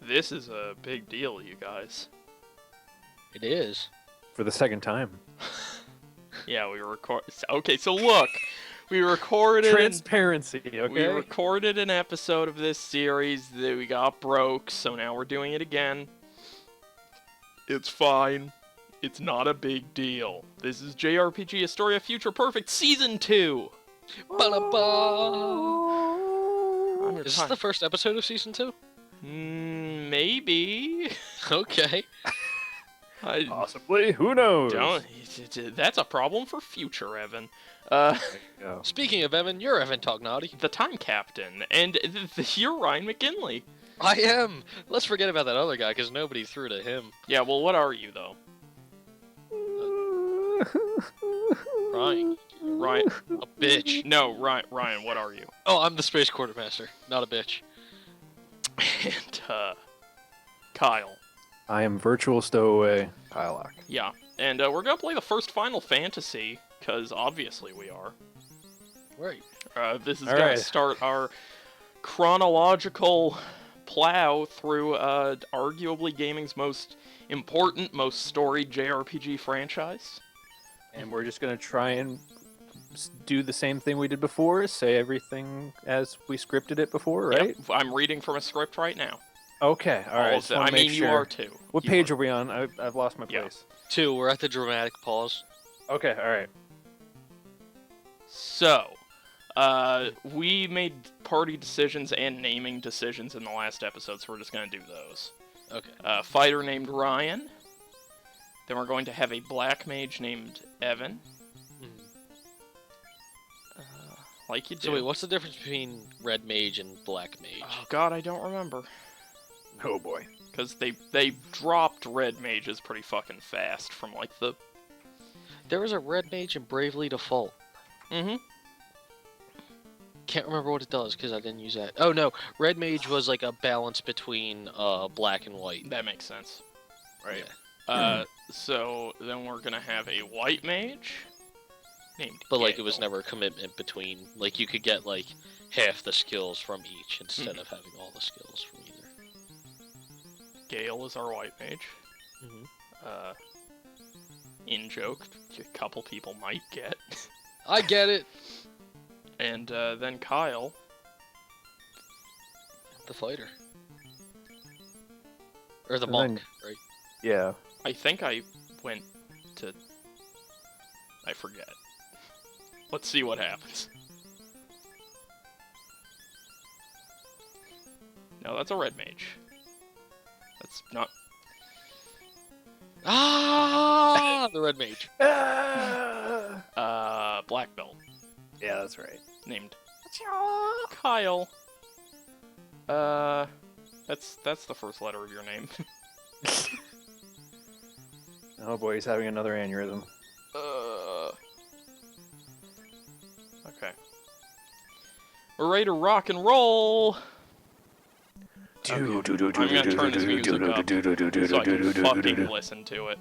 This is a big deal, you guys. It is. For the second time. Yeah, we record. Okay, so look, we recorded. Transparency, okay? We recorded an episode of this series that we got broke, so now we're doing it again. It's fine. It's not a big deal. This is JRPG Historia Future Perfect Season 2! Ba-da-ba. Is this the first episode of Season 2? Maybe. Okay. Possibly. Who knows? That's a problem for future Evan. Speaking of Evan, you're Evan Tognati. The Time Captain, and you're Ryan McGinley. I am. Let's forget about that other guy, because nobody threw to him. Yeah, well, what are you, though? Ryan. Ryan. A bitch. No, Ryan, what are you? Oh, I'm the Space Quartermaster, not a bitch. And, Kyle. I am Virtual Stowaway Kylock. Yeah, and we're gonna play the first Final Fantasy, because obviously we are. Right. This is gonna start our chronological plow through arguably gaming's most important, most storied JRPG franchise. And we're just going to try and do the same thing we did before, say everything as we scripted it before, right? Yep, I'm reading from a script right now. Okay, all right. I mean, you are too. What page are we on? I've lost my place. 2, we're at the dramatic pause. Okay, all right. So, we made party decisions and naming decisions in the last episode, so we're just going to do those. Okay. Fighter named Ryan. Then we're going to have a black mage named Evan. Like you do. So wait, what's the difference between red mage and black mage? Oh god, I don't remember. Oh boy. Because they dropped red mages pretty fucking fast from like the... There was a red mage in Bravely Default. Mm-hmm. Can't remember what it does because I didn't use that. Oh no, red mage was like a balance between black and white. That makes sense. Right. Yeah. So then we're gonna have a white mage named But like it Gale. was never a commitment between, like you could get like half the skills from each instead of having all the skills from either. Gale is our white mage. In joke, a couple people might get. I get it. And then Kyle. The fighter. Or the And monk, then- right? Yeah. I think I went to... I forget. Let's see what happens. No, that's a red mage. That's not... Ah, the red mage. Black belt. Yeah, that's right. Named Kyle. That's the first letter of your name. Oh boy, he's having another aneurysm. Okay. We're ready to rock and roll! I'm gonna turn this music up so I can fucking listen to it.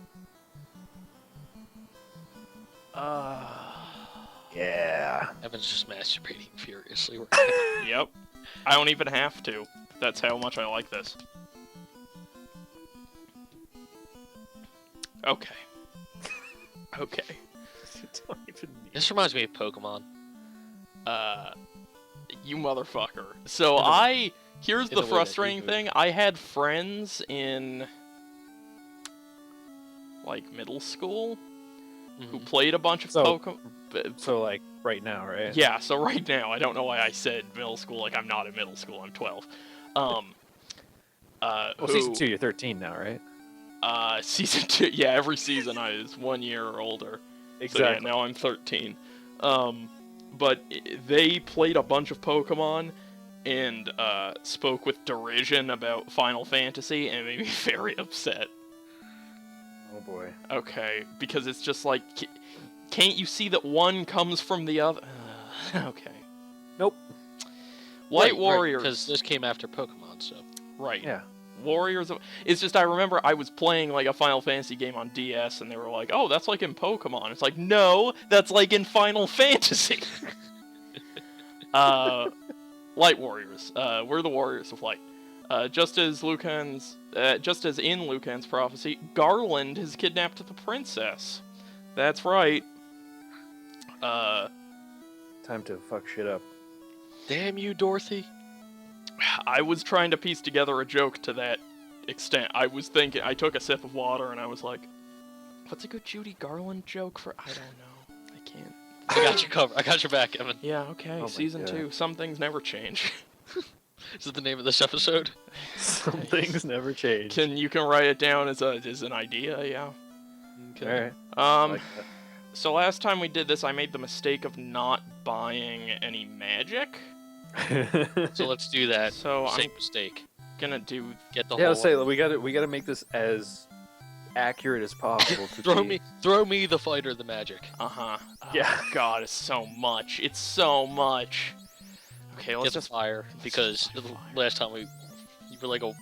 Yeah. Evan's just masturbating furiously. Yep. I don't even have to. That's how much I like this. Okay. Okay. Don't even need... This reminds me of Pokemon. You motherfucker. So here's In the the way that frustrating you do. thing. I had friends in, like, middle school who played a bunch of Pokemon. So, like, right now, right? Yeah, so right now, I don't know why I said middle school, like, I'm not in middle school, I'm 12. Well, Season 2, you're 13 now, right? Season 2, yeah, every season I was 1 year older. Exactly. So yeah, now I'm 13. But they played a bunch of Pokemon and spoke with derision about Final Fantasy, and it made me very upset. Oh boy. Okay, because it's just like, can't you see that one comes from the other? Okay. Nope. White Warriors. Because this came after Pokemon, so. Right. Yeah. Warriors of... It's just, I remember I was playing, like, a Final Fantasy game on DS, and they were like, oh, that's like in Pokemon. It's like, no, that's like in Final Fantasy. Light Warriors. We're the Warriors of Light. Just as in Lucan's prophecy, Garland has kidnapped the princess. That's right. Time to fuck shit up. Damn you, Dorothy. I was trying to piece together a joke to that extent. I was thinking, I took a sip of water and I was like, what's a good Judy Garland joke for? I don't know. I can't. I got you covered. I got your back, Evan. Yeah, okay. Oh my Season God. 2. Some things never change. Is that the name of this episode? Some things never change. You can write it down as an idea, yeah. Okay. All right. So last time we did this, I made the mistake of not buying any magic. So let's do that. So Same I'm mistake. gonna do. Get the Yeah, whole. let's say we gotta make this as accurate as possible. To Throw me the fighter, the magic. Oh, Yeah. God, it's so much. It's so much. Okay, let's Get the just. fire because buy the fire. last time you were like a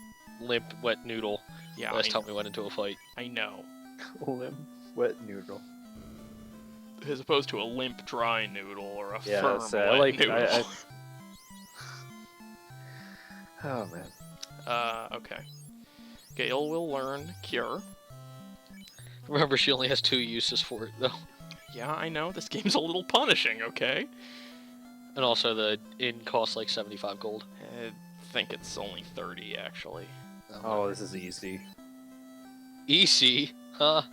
limp, wet noodle. Yeah, Last time we went into a fight. I know. Limp, wet noodle. As opposed to a limp, dry noodle or a Yeah, firm, so I wet like- noodle. Oh man. Okay. Gale will learn Cure. Remember, she only has 2 uses for it though, Yeah, I know. This game's a little punishing, okay? and also the inn costs like 75 gold. I think it's only 30, actually. Oh, this is easy. Easy, huh?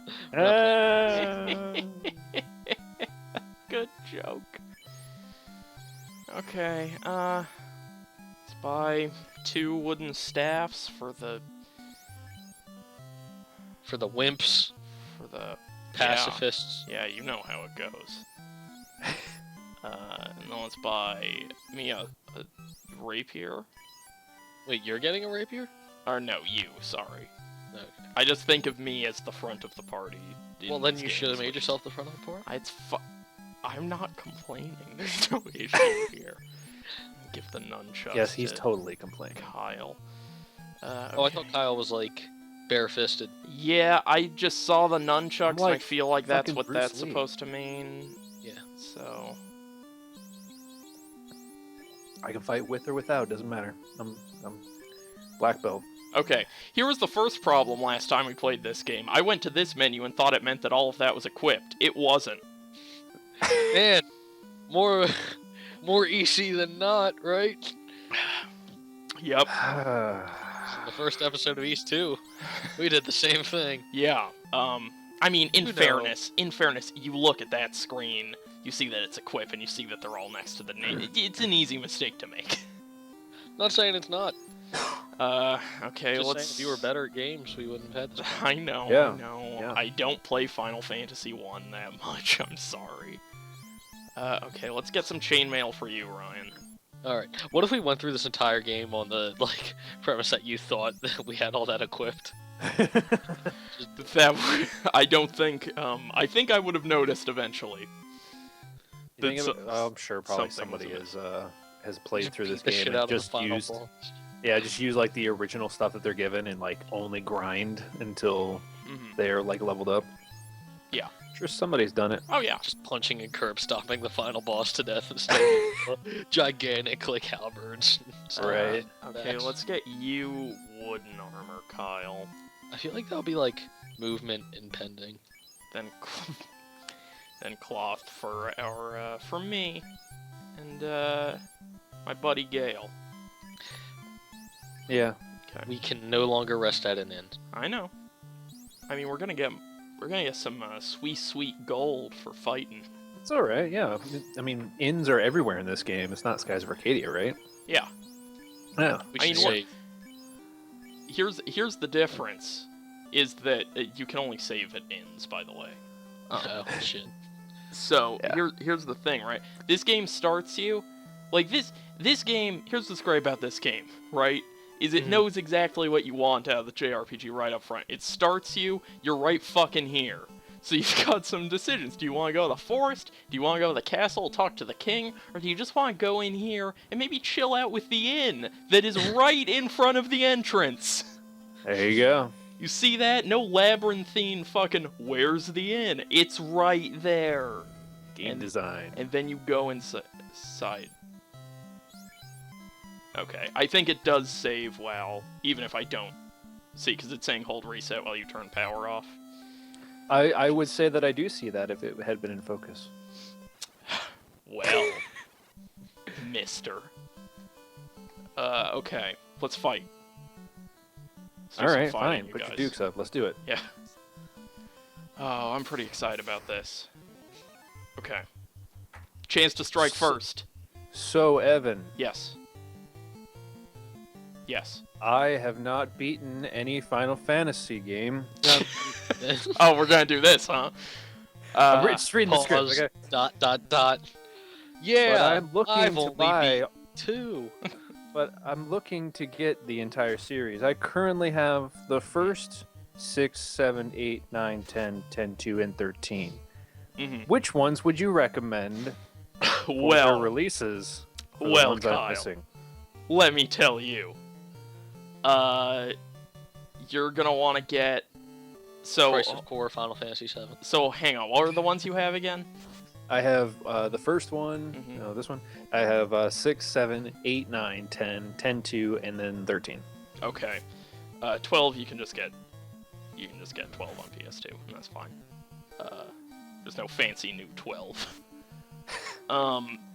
Good joke. Okay, let's buy 2 wooden staffs for the For the wimps, pacifists. Yeah, you know how it goes. And then let's buy me a rapier. Wait, you're getting a rapier? Or no, you, sorry. Okay. I just think of me as the front of the party. in Well, then these you should have games, made yourself the front of the party. I'm not complaining. There's no issue here. Give the nunchucks Yes, he's to totally complaining. Kyle. Oh, I thought Okay. Kyle was like bare-fisted. Yeah, I just saw the nunchucks and I like feel like that's fucking what Bruce that's Lee. supposed to mean. Yeah. So, I can fight with or without. Doesn't matter. I'm black belt. okay. Here was the first problem last time we played this game. I went to this menu and thought it meant that all of that was equipped. It wasn't. Man, more EC than not, right? Yep. The first episode of East 2, we did the same thing. Yeah. I mean, in You know. fairness, you look at that screen, you see that it's equipped, and you see that they're all next to the name. It's an easy mistake to make. Not saying it's not. Okay, Just let's. saying if you were better at games, we wouldn't have had this. I know, Yeah, I know. yeah. I don't play Final Fantasy 1 that much, I'm sorry. Okay, let's get some chainmail for you, Ryan. Alright, what if we went through this entire game on the, like, premise that you thought that we had all that equipped? I don't think, I think I would have noticed eventually. You think That's of it? I'm sure probably something somebody was has played through this The game shit and out of the just final used boss. just use like the original stuff that they're given and like only grind until Mhm. they're like leveled up. Yeah. Sure, somebody's done it. Oh, yeah. Just punching and curb stomping the final boss to death instead of gigantic, like, halberds. Right. Okay, Backs. let's get you wooden armor, Kyle. I feel like that'll be, like, movement impending. Then, then cloth for for me, and my buddy Gale. Yeah. Okay, We can no longer rest at an inn. I know. I mean, we're gonna get some sweet gold for fighting. It's all right. Yeah. I mean, inns are everywhere in this game. It's not Skies of Arcadia, right? Yeah. Yeah. We I should mean, what- say, Here's the difference, is that you can only save at inns, by the way. oh, shit. So Yeah. here's the thing, right? This game starts you like this game. Here's what's great about this game, right? Is it Mhm. knows exactly what you want out of the JRPG right up front. It starts you. You're right fucking here. So you've got some decisions. Do you want to go to the forest? Do you want to go to the castle, talk to the king? Or do you just want to go in here and maybe chill out with the inn that is right in front of the entrance? There you go. You see that? No labyrinthine fucking, where's the inn? It's right there. Game And- design. And then you go inside. Okay, I think it does save WoW, even if I don't see, because it's saying hold reset while you turn power off. I would say that I do see that if it had been in focus. Well, mister. Okay, let's fight. Let's do All some right, fighting, fine. you Put your guys. dukes up. Let's do it. Yeah. Oh, I'm pretty excited about this. Okay. Chance to strike first. So, Evan, Yes. Yes. I have not beaten any Final Fantasy game. Oh, we're gonna do this, huh? Just reading the script. Pause. Okay? Dot. Yeah, I'm looking I've to only buy- beat 2. But I'm looking to get the entire series. I currently have the first 6, 7, 8, 9, 10, 10, 2, and 13. Mm-hmm. Which ones would you recommend for their Well, releases? For the well, ones I'm Kyle. missing? let me tell you. You're gonna want to get. Price of Core, Final Fantasy VII. So hang on. What are the ones you have again? I have the first one, Mhm. no, this one. I have 6, 7, 8, 9, 10, 10, 2, and then 13. Okay. 12 you can just get. You can just get 12 on PS2, and that's fine. There's no fancy new 12.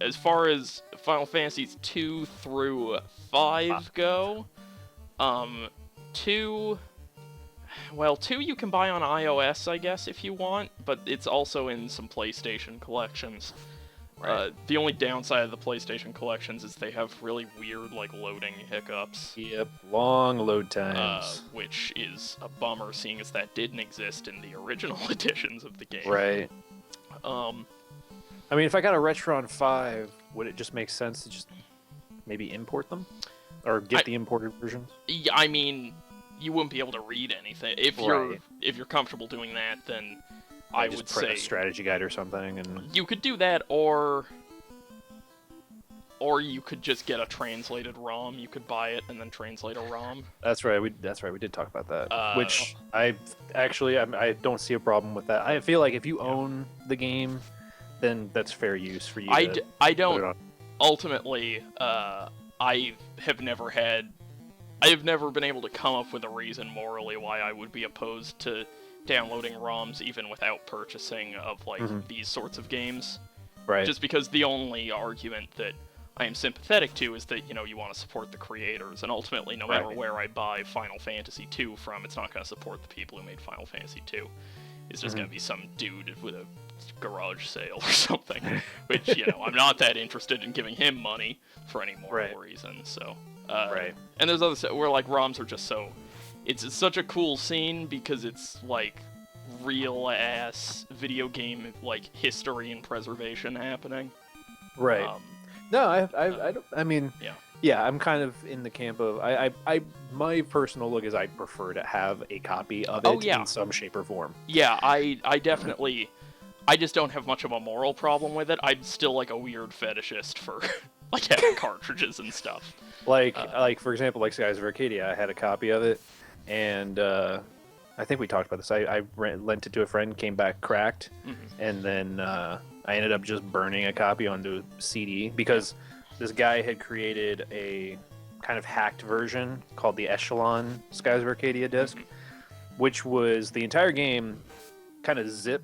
As far as Final Fantasies 2 through 5 go, 2. Well, 2 you can buy on iOS, I guess, if you want, but it's also in some PlayStation collections. Right. The only downside of the PlayStation collections is they have really weird, like, loading hiccups. Yep, long load times. Which is a bummer, seeing as that didn't exist in the original editions of the game. Right. I mean, if I got a Retron 5, would it just make sense to just maybe import them? Or get the imported versions? Yeah, I mean, you wouldn't be able to read anything. If you're comfortable doing that, then I just would print say a strategy guide or something, and you could do that, or you could just get a translated ROM. You could buy it and then translate a ROM. that's right. We did talk about that. Which I don't see a problem with that. I feel like if you own the game, then that's fair use for you. I put it don't. on. Ultimately, I have never been able to come up with a reason morally why I would be opposed to downloading ROMs even without purchasing of like these sorts of games. Right. Just because the only argument that I am sympathetic to is that, you want to support the creators, and ultimately no matter where I buy Final Fantasy II from, it's not going to support the people who made Final Fantasy II. It's just going to be some dude with a garage sale or something, which, I'm not that interested in giving him money for any moral reason, so... And there's others where, like, ROMs are just so... It's such a cool scene because it's, like, real-ass video game, like, history and preservation happening. Right. No, I mean, yeah, I'm kind of in the camp of my personal look is I prefer to have a copy of it in some shape or form. Yeah, I definitely, I just don't have much of a moral problem with it. I'm still like a weird fetishist for like having cartridges and stuff. Like for example, like Skies of Arcadia, I had a copy of it, and I think we talked about this. I lent it to a friend, came back cracked, and then I ended up just burning a copy onto CD because this guy had created a kind of hacked version called the Echelon Skies of Arcadia disc, which was the entire game kind of zip,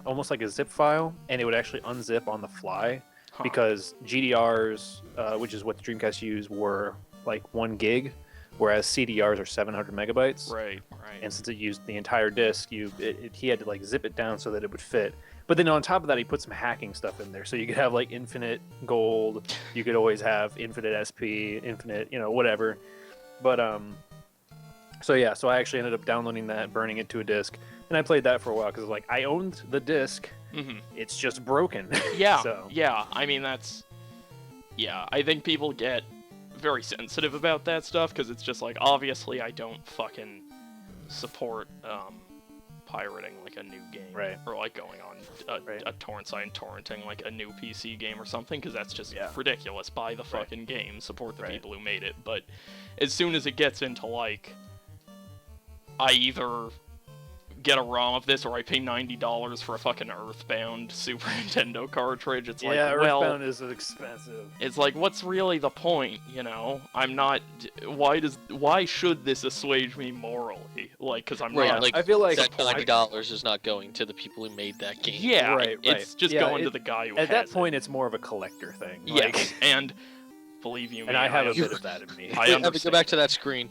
almost like a zip file, and it would actually unzip on the fly because GDRs, which is what the Dreamcast used, were like 1 gig, whereas CDRs are 700 megabytes. Right. And since it used the entire disc, he had to like zip it down so that it would fit. But then on top of that, he put some hacking stuff in there, so you could have like infinite gold. You could always have infinite SP, infinite, whatever. But so I actually ended up downloading that, burning it to a disc, and I played that for a while because like I owned the disc. It's just broken. Yeah. So. Yeah. I mean I think people get very sensitive about that stuff because it's just like obviously I don't fucking support pirating like a new game, or like going on a torrent site and torrenting like a new PC game or something, because that's just ridiculous. Buy the fucking game, support the people who made it. But as soon as it gets into like I either get a ROM of this, or I pay $90 for a fucking Earthbound Super Nintendo cartridge. It's like, well, Earthbound is expensive. it's like, what's really the point, you know? I'm not. Why should this assuage me morally? Like, because I'm Right, not. like, I feel like that $90 is not going to the people who made that game. Yeah, Right. it's just Yeah, going to the guy who At has that point, it. it's more of a collector thing. Yes, Like, and believe you me, and I have a am- bit of that in me. I Go understand. back to that screen.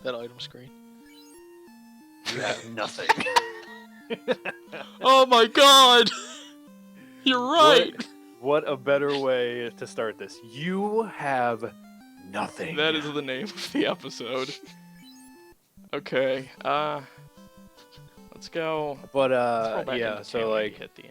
That item screen. You have nothing. Oh my god! You're right! What a better way to start this. You have nothing. That is the name of the episode. Okay, let's go. But Scroll back yeah. into So town, like, maybe hit the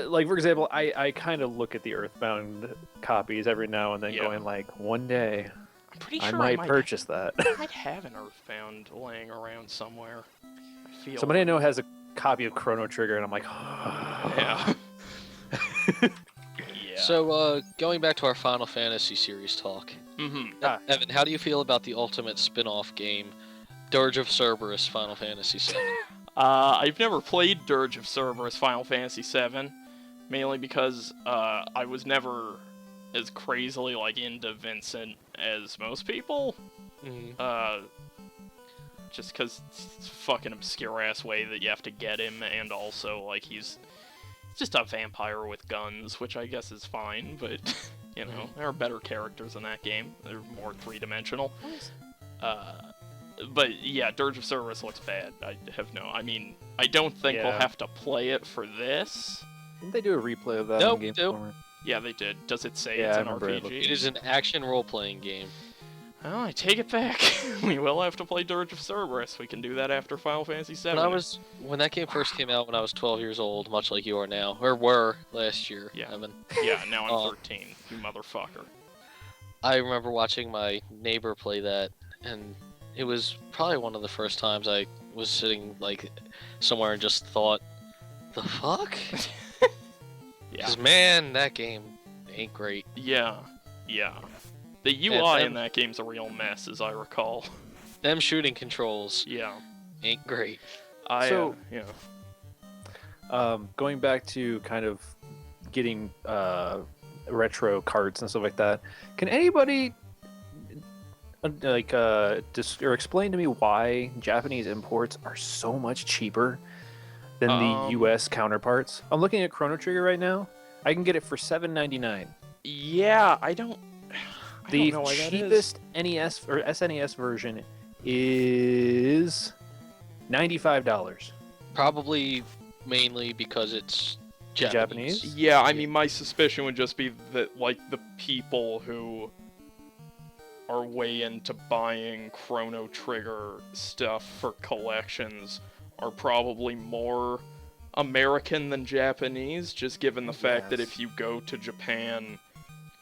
end. like for example, I kind of look at the Earthbound copies every now and then, Yeah. going like, one day I'm pretty I sure might purchase that. I might have an Earthbound laying around somewhere. I feel. Somebody I know has a copy of Chrono Trigger, and I'm like, Yeah. Yeah. So, going back to our Final Fantasy series talk. Mm-hmm. Ah. Evan, how do you feel about the ultimate spin-off game, Dirge of Cerberus Final Fantasy VII? I've never played Dirge of Cerberus Final Fantasy VII, mainly because I was never as crazily like into Vincent as most people. Just because it's a fucking obscure ass way that you have to get him, and also like he's just a vampire with guns, which I guess is fine, but you know there are better characters in that game. They're more three-dimensional. But yeah, Dirge of Cerberus looks bad. I mean, I don't think we'll Yeah. have to play it for this. didn't they do a replay of that Nope, on Game nope. Informer? Yeah, they did. Does it say Yeah, it's I an remember it RPG? It is an action role-playing game. Well, I take it back. We will have to play Dirge of Cerberus. We can do that after Final Fantasy VII. When that game first came out when I was 12 years old, much like you are now, or were last year, Yeah. Evan, Yeah, now I'm Oh. 13, you motherfucker. I remember watching my neighbor play that, and it was probably one of the first times I was sitting like somewhere and just thought, the fuck? Yeah. Because man, that game ain't great. Yeah. The UI them- in that game's a real mess, as I recall. Them shooting controls Yeah. ain't great. Yeah. Going back to kind of getting retro carts and stuff like that, can anybody or explain to me why Japanese imports are so much cheaper than the U.S. counterparts? I'm looking at Chrono Trigger right now. I can get it for $7.99. Yeah, I don't The know why that is. cheapest NES or SNES version is $95. Probably mainly because it's Japanese. Japanese? Yeah, I mean, my suspicion would just be that, like, the people who are way into buying Chrono Trigger stuff for collections are probably more American than Japanese, just given the fact that Yes. if you go to Japan,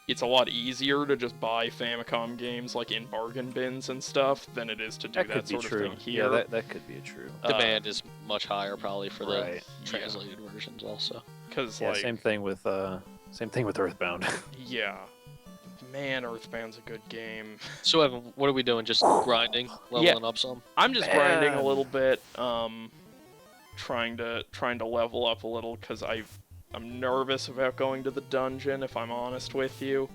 it's a lot easier to just buy Famicom games, like, in bargain bins and stuff, than it is to do That that could be sort true. of thing here. Yeah, that could be true. Demand is much higher probably for the Right. translated versions also. Because, Yeah, like, same thing with Earthbound. yeah. Man, Earthbound's a good game. So Evan, what are we doing? Just grinding, leveling up some? I'm just grinding a Man. little bit, trying to level up a little because I'm nervous about going to the dungeon. If I'm honest with you,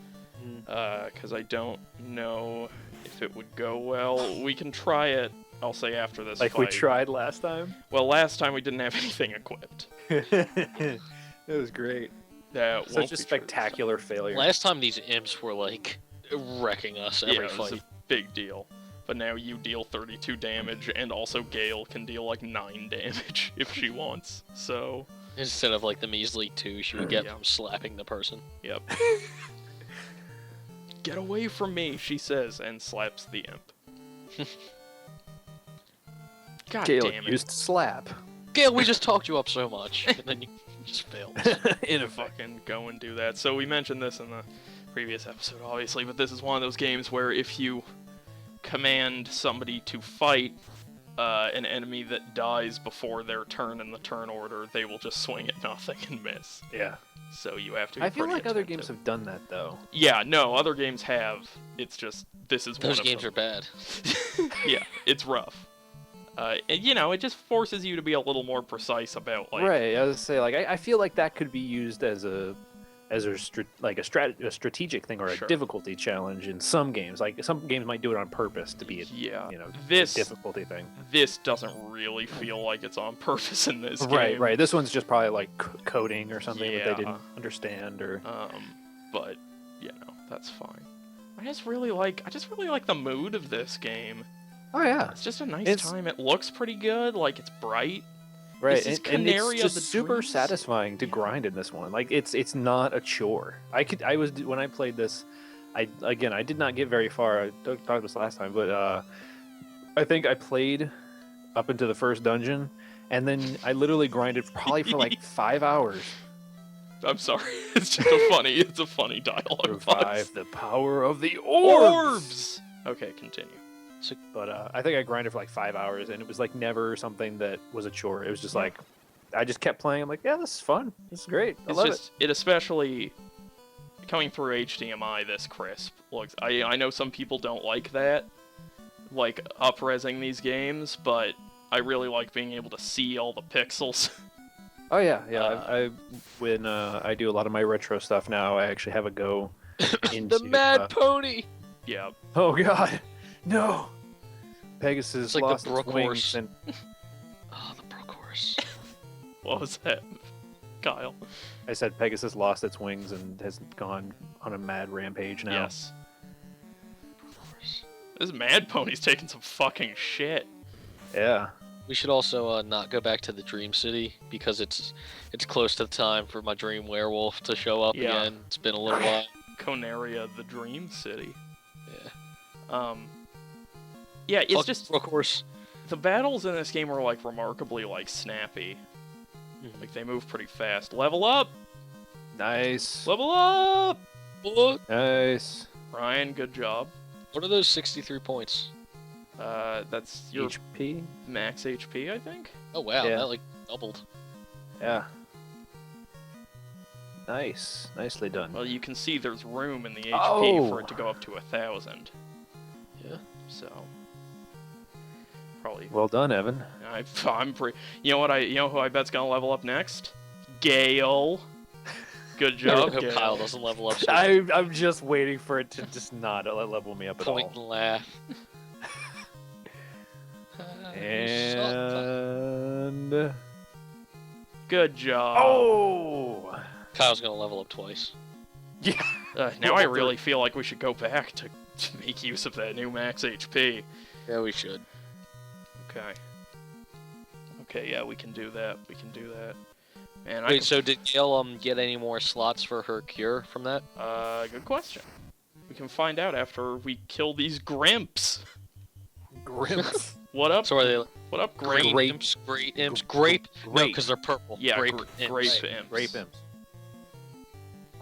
because I don't know if it would go well. We can try it. I'll say after this Like fight. we tried last time. Well, last time we didn't have anything equipped. It was great. That Such won't a be true. spectacular failure. Last time these imps were like wrecking us Yeah, every it was fight. a big deal. But now you deal 32 damage, and also Gale can deal like 9 damage if she wants. So, Instead of like the measly 2 she would get Yeah. from slapping the person. yep. Get away from me, she says, and slaps the imp. God Gale damn it. used slap. Gale, we just talked you up so much, and then you just failed. In a Fucking go and do that. So we mentioned this in the previous episode, obviously, but this is one of those games where if you command somebody to fight an enemy that dies before their turn in the turn order, they will just swing at nothing and miss. Yeah. So you have to be I feel pretty like other attentive. games have done that though. Yeah, no, other games have. It's just, this is one Those of games them. are bad. Yeah, it's rough. And, you know, it just forces you to be a little more precise about, like... Right. I was gonna say, like, I feel like that could be used as a strategic thing or a Sure. difficulty challenge in some games. Like some games might do it on purpose to be a Yeah. a This difficulty thing. this doesn't really feel like it's on purpose in this Right, game. right. This one's just probably like coding or something that they Yeah. didn't understand or. But you know, that's fine. I just really like the mood of this game. Oh yeah. It's just a nice It's- time. It looks pretty good. Like it's bright. Right, This is and it's Canary of just the super Dreams. satisfying to grind in this one. Like it's not a chore. When I played this, I did not get very far. I talked about this last time, but I think I played up into the first dungeon, and then I literally grinded probably for like 5 hours. I'm sorry. It's just it's a funny dialogue. Revive the power of the orbs. Okay, continue. But I think I grinded for like 5 hours, and it was like never something that was a chore. It was just like I just kept playing. I'm like, yeah, this is fun. This is great. I love It especially coming through HDMI this crisp looks. I know some people don't like that, like up-resing these games, but I really like being able to see all the pixels. Oh yeah, yeah. When I do a lot of my retro stuff now, I actually have a go into The Mad Pony. Yeah. Oh god, no! Pegasus It's like the lost its Brook wings, horse. and Oh, the Brook horse. What was that, Kyle? I said Pegasus lost its wings and has gone on a mad rampage now. Yes. This Mad Pony's taking some fucking shit. Yeah. We should also not go back to the Dream City because it's close to the time for my dream werewolf to show up Yeah. again. It's been a little while. Conaria, the Dream City. Yeah. Yeah, it's Fuck just Brook horse. the battles in this game are like remarkably like snappy. Mhm. Like they move pretty fast. Level up! Nice. Level up! What? Nice. Ryan, good job. What are those 63 points? That's your HP. max HP, I think? Oh wow, Yeah. that like doubled. Yeah. Nice. Nicely done. Well, you can see there's room in the HP Oh. for it to go up to 1,000. Yeah. So probably Well done, Evan. I'm pretty. You know who I bet's gonna level up next? Gale. Good I job, hope Gale. Kyle doesn't level up. So I'm just waiting for it to just not level me up at point all. and laugh. And Good job. oh, Kyle's gonna level up twice. yeah. Now I really feel like we should go back to make use of that new max HP. Yeah, we should. Okay. Okay, yeah, we can do that. We can do that. Man, Wait, so did Gail get any more slots for her cure from that? good question. We can find out after we kill these Grimps. Grimps. What up? So are they What up, great Grimp? imps? Great imps? Grape? No, Grape. because they're purple. Yeah, grape grape imps. imps. Grape imps.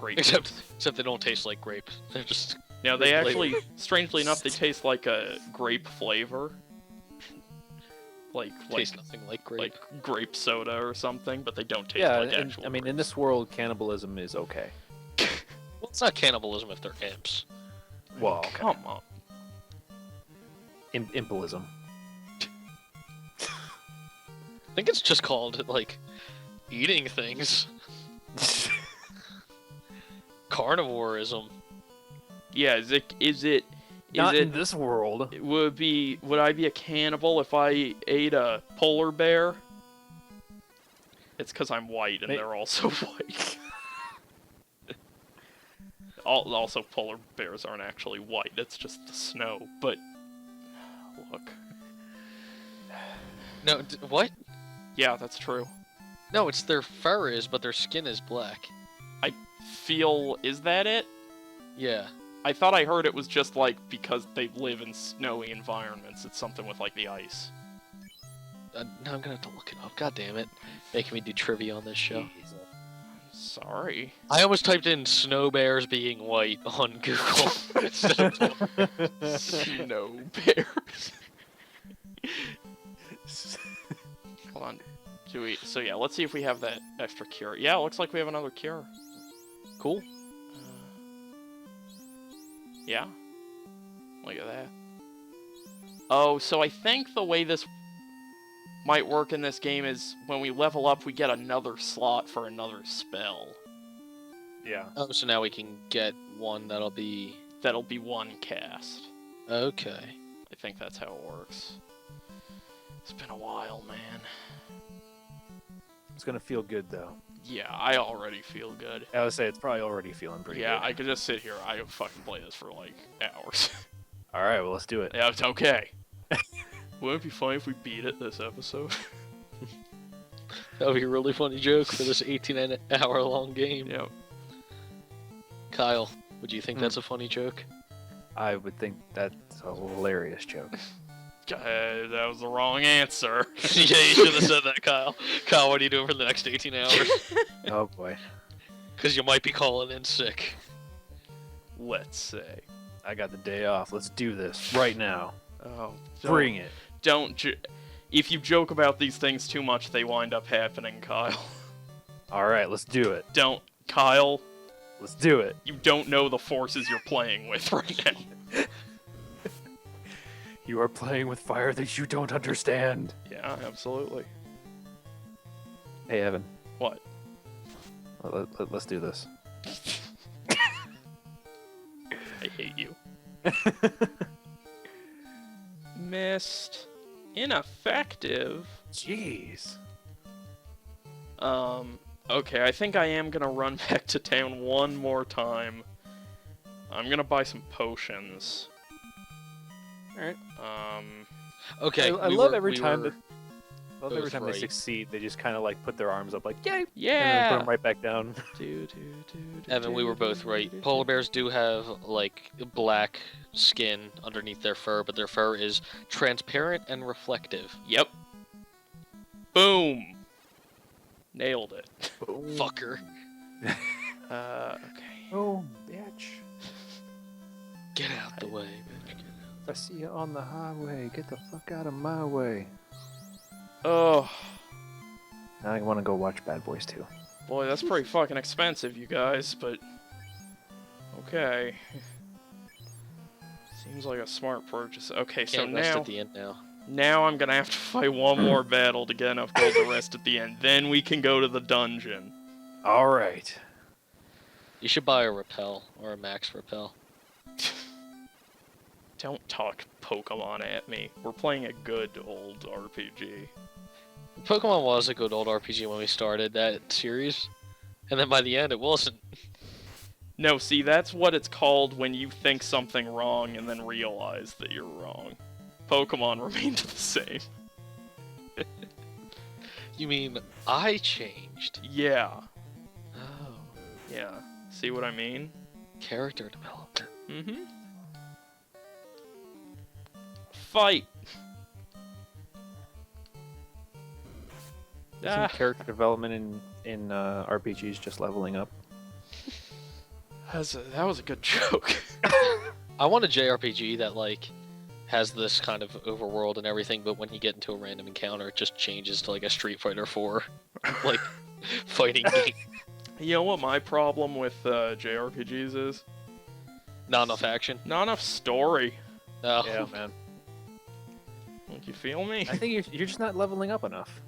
Grape Except imps. they don't taste like grape. They're just Now they grape actually, strangely enough, they taste like a grape flavor. Like taste nothing like grape. like grape soda or something, but they don't taste Yeah, like and, actual I mean, in grapes. this world, cannibalism is okay. Well, it's not cannibalism if they're imps. Well, Come on. impilism. I think it's just called like eating things. Carnivorism. Yeah, is it Not in it this world. would I be a cannibal if I ate a polar bear? It's because I'm white and May- they're also white. Also, polar bears aren't actually white. It's just the snow. But look, No, what? yeah, that's true. No, it's their fur is, but their skin is black. Is that it? Yeah. I thought I heard it was just like because they live in snowy environments. It's something with like the ice. Now I'm gonna have to look it up. God damn it, making me do trivia on this show. Sorry. I almost typed in snow bears being white on Google. instead of- Snow bears. Hold on. So yeah, let's see if we have that extra cure. Yeah, it looks like we have another cure. Cool. Yeah. Look at that. Oh, so I think the way this might work in this game is when we level up, we get another slot for another spell. Yeah. Oh, so now we can get one that'll be... That'll be one cast. Okay. I think that's how it works. It's been a while, man. It's gonna feel good though. Yeah, I already feel good. I would say it's probably already feeling pretty Yeah, good. I could just sit here. I could fucking play this for like hours. All right, well, let's do it. Yeah, it's okay. Wouldn't it be funny if we beat it this episode? That would be a really funny joke for this 18-hour-long game. Yeah. Kyle, would you think that's a funny joke? I would think that's a hilarious joke. That was the wrong answer. Yeah, you should have said that, Kyle. Kyle, what are you doing for the next 18 hours? Oh boy. Because you might be calling in sick. Let's say. I got the day off. Let's do this right now. Oh, Bring it. If you joke about these things too much, they wind up happening, Kyle. All right, let's do it. Kyle. Let's do it. You don't know the forces you're playing with right now. You are playing with fire that you don't understand. Yeah, absolutely. Hey, Evan. What? Let's do this. I hate you. Missed. Ineffective. Jeez. Okay, I think I am gonna run back to town one more time. I'm gonna buy some potions. Alright. Okay. I love every time that. every time they right. succeed, they just kind of like put their arms up like, yay! And then put Yeah! them right back down. Evan, we were both right. Polar bears do have, like, black skin underneath their fur, but their fur is transparent and reflective. Yep. Boom! Nailed it. Fucker. Okay. Oh, bitch. Get out the way, bitch. Get If I see you on the highway, get the fuck out of my way. Oh, Now I want to go watch Bad Boys 2. boy, that's pretty fucking expensive, you guys, but... Okay. Seems like a smart purchase. Okay, out. so Can't rest now... at the end now. Now I'm gonna have to fight one more battle to get enough gold to rest at the end. Then we can go to the dungeon. Alright. You should buy a repel, or a max repel. Don't talk Pokemon at me. We're playing a good old RPG. Pokemon was a good old RPG when we started that series, and then by the end it wasn't. No, see, that's what it's called when you think something wrong and then realize that you're wrong. Pokemon remained the same. You mean I changed? Yeah. Oh. Yeah. See what I mean? Character development. Mm-hmm. Fight! Isn't character development in RPGs just leveling up? That was a good joke. I want a JRPG that, like, has this kind of overworld and everything, but when you get into a random encounter, it just changes to, like, a Street Fighter 4, like, fighting game. You know what my problem with JRPGs is? Not enough action. Not enough story. Oh. Yeah, man. Like, you feel me? I think you're just not leveling up enough.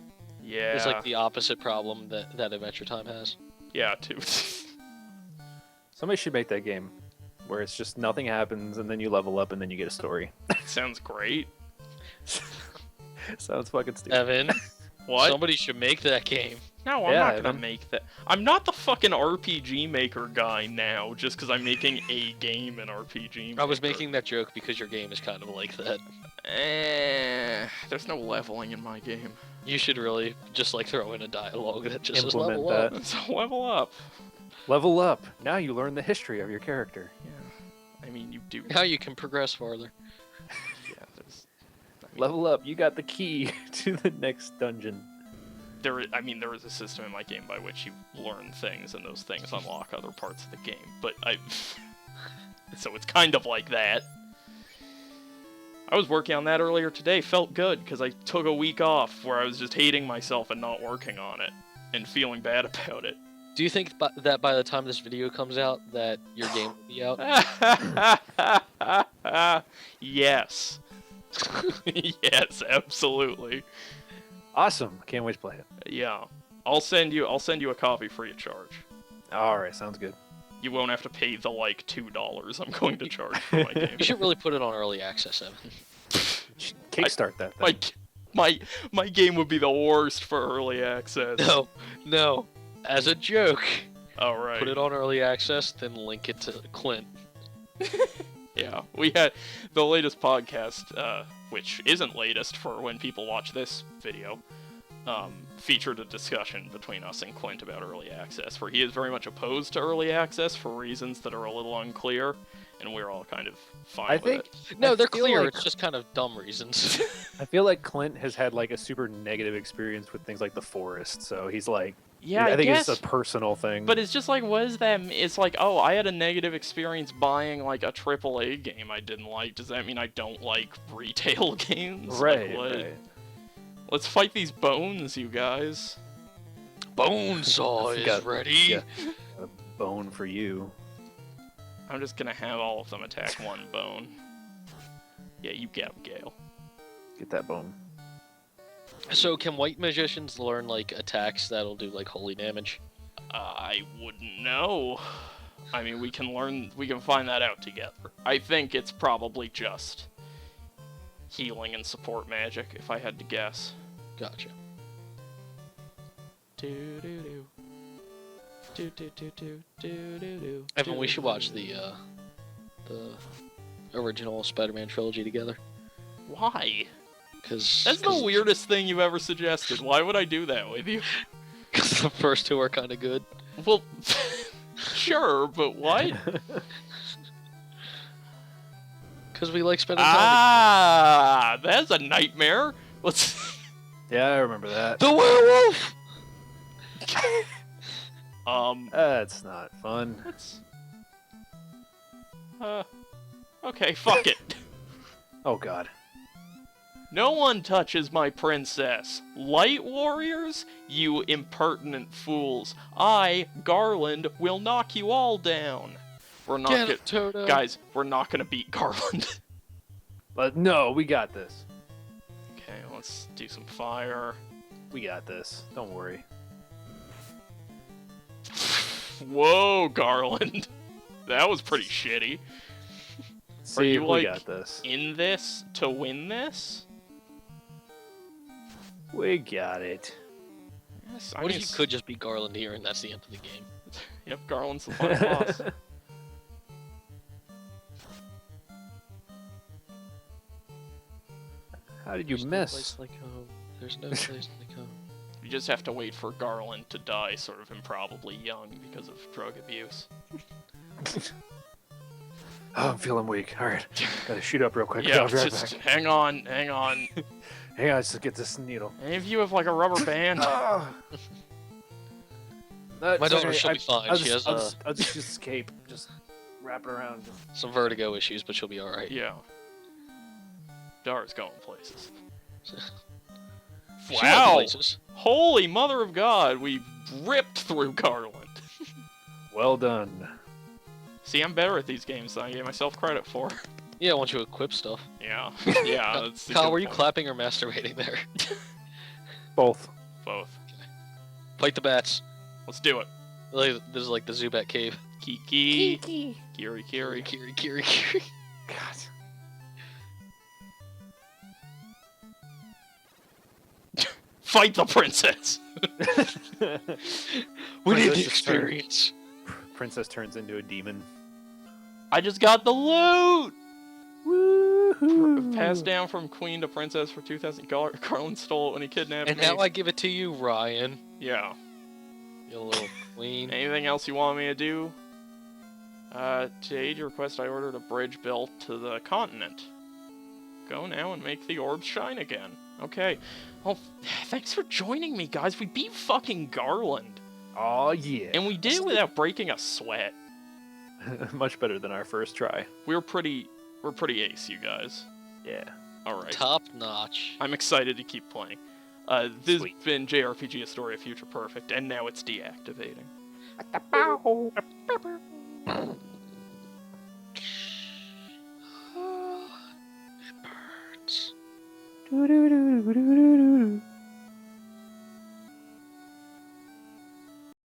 Yeah. It's like the opposite problem that Adventure Time has. Yeah, too. Somebody should make that game where it's just nothing happens and then you level up and then you get a story. Sounds great. Sounds fucking stupid. Evan, What? somebody should make that game. No, I'm Yeah, not gonna Evan. make that. I'm not the fucking RPG Maker guy now, just because I'm making a game in RPG Maker. I was making that joke because your game is kind of like that. There's no leveling in my game. You should really just, like, throw in a dialogue that just says Implement level up. that. So level up. Level up. Now you learn the history of your character. Yeah. I mean, you do. Now you can progress farther. Yeah, there's. I mean, Level up. You got the key to the next dungeon. there is a system in my game by which you learn things, and those things unlock other parts of the game. But so it's kind of like that. I was working on that earlier today. Felt good because I took a week off where I was just hating myself and not working on it and feeling bad about it. Do you think that by the time this video comes out, that your game will be out? Yes. Yes, absolutely. Awesome. Can't wait to play it. Yeah. I'll send you a copy free of charge. All right, sounds good. You won't have to pay the like $2 I'm going to charge for my game. You should really put it on early access, Evan. Kickstart that thing. My game would be the worst for early access. No. As a joke. All right. Put it on early access, then link it to Clint. Yeah, we had the latest podcast, which isn't latest for when people watch this video, featured a discussion between us and Clint about early access, where he is very much opposed to early access for reasons that are a little unclear, and we're all kind of fine with it. No, they're feel clear. like- It's just kind of dumb reasons. I feel like Clint has had like a super negative experience with things like The Forest, so he's like, Yeah, I think guess, it's a personal thing. but it's just like, what is that? It's like, oh, I had a negative experience buying like a AAA game I didn't like. Does that mean I don't like retail games? right, Like, what? right. Let's fight these bones, you guys. Bonesaw is ready. Yeah, got a bone for you. I'm just gonna have all of them attack one bone. Yeah, you get him, Gale. Get that bone. So can white magicians learn like attacks that'll do like holy damage? I wouldn't know. I mean, we can find that out together. I think it's probably just healing and support magic, if I had to guess. Gotcha. Do-do-do. Do-do-do-do. Evan, we should watch the original Spider-Man trilogy together. Why? Cause That's the weirdest thing you've ever suggested. Why would I do that with you? Because the first two are kind of good. Well, sure, but what? Because we like spending time. Ah, that's a nightmare. Let's. Yeah, I remember that. The werewolf. That's not fun. That's. Okay, fuck it. Oh God. No one touches my princess. Light warriors? You impertinent fools. I, Garland, will knock you all down. We're not Get it, Toto. Guys, we're not gonna beat Garland. But no, we got this. Okay, let's do some fire. We got this. Don't worry. Whoa, Garland. That was pretty shitty. See, you, we like, got this. In this to win this? We got it. Yes, What if you could just be Garland here and that's the end of the game? Yep, Garland's the final boss. How did you There's no miss? place like home. There's no place like home. You just have to wait for Garland to die sort of improbably young because of drug abuse. Oh, I'm feeling weak. All right, gotta shoot up real quick. Yeah, I'll be right just back. hang on. Hang on, just get this needle. Any of you have like a rubber band? Ah. My It's daughter, okay. she'll be fine. I'll She just, has I'll just escape. Just wrap it around. some vertigo issues, but she'll be alright. Yeah. Dara's going places. She went Wow! places. Holy mother of God, we ripped through Garland. Well done. See, I'm better at these games than I gave myself credit for. Yeah, once you equip stuff. Yeah. Yeah, that's a Kyle, good were you point. clapping or masturbating there? Both. Both. Fight the bats. Let's do it. Like, this is like the Zubat cave. Kiki. Kiri Kiri. Kiri. God. Fight the princess! We need the Princess experience. Princess turns into a demon. I just got the loot! Woohoo! Passed down from queen to princess for 2,000. Garland stole it when he kidnapped And me. now I give it to you, Ryan. Yeah. You little queen. Anything else you want me to do? To aid your request, I ordered a bridge built to the continent. Go now and make the orbs shine again. Okay. Well, thanks for joining me, guys. We beat fucking Garland. Oh yeah. And we did it without breaking a sweat. Much better than our first try. We're pretty ace, you guys. Yeah. Alright. Top notch. I'm excited to keep playing. This Sweet. has been JRPG Historia Future Perfect, and now it's deactivating. It burns.